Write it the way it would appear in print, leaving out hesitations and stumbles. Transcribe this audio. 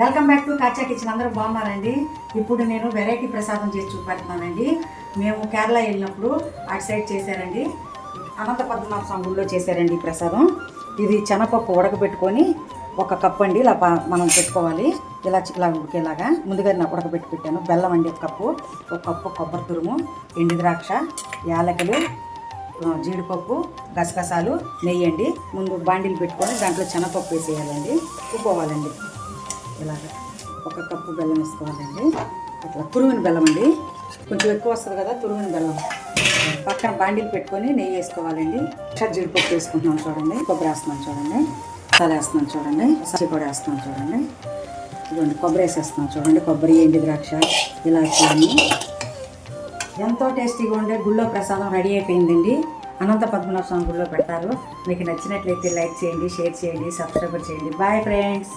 Welcome back to కాచా kitchen. అందరూ బాగున్నారండి. ఇప్పుడు నేను వెరైటీ ప్రసాదం చేసి చూపెడుతున్నానండి. మేము కేరళ వెళ్ళినప్పుడు అటు సైడ్ చేశారండి. అనంత పద్మనాభ స్వామి గుడిలో చేశారండి ఈ ప్రసాదం. ఇది శనగపప్పు ఉడకబెట్టుకొని ఒక కప్పు అండి ఇలా మనం పెట్టుకోవాలి. ఇలా ఉడికేలాగా ముందుగా ఉడకబెట్టి పెట్టాను. బెల్లం అండి ఒక కప్పు కొబ్బరి తురుము, ఎండు ద్రాక్ష, యాలకులు, జీడిపప్పు, గసగసాలు, నెయ్యి అండి. ముందు బాండీలు పెట్టుకొని దాంట్లో శనగపప్పు వేసేయాలండి. ఉప్పుకోవాలండి. ఇలాగ ఒక కప్పు బెల్లం వేసుకోవాలండి. ఇట్లా తురుమిన బెల్లం అండి, కొంచెం ఎక్కువ వస్తుంది కదా తురుమిన బెల్లం. పక్కన బాండీలు పెట్టుకొని నెయ్యి వేసుకోవాలండి. జీడిపప్పు వేసుకుంటున్నాం చూడండి, కొబ్బరి వేస్తున్నాం చూడండి, తల వేస్తున్నాం చూడండి, సచ్చి కూడా వేస్తున్నాం చూడండి. ఇదిగోండి కొబ్బరి వేసేస్తున్నాం చూడండి. కొబ్బరి, ఎండు ద్రాక్ష, ఇలాచి అన్నీ ఎంతో టేస్టీగా ఉండే గుళ్ళో ప్రసాదం రెడీ అయిపోయిందండి. అనంత పద్మనాభ స్వామి గుళ్ళో పెడతారు. మీకు నచ్చినట్లయితే లైక్ చేయండి, షేర్ చేయండి, సబ్స్క్రైబ్ చేయండి. Bye friends.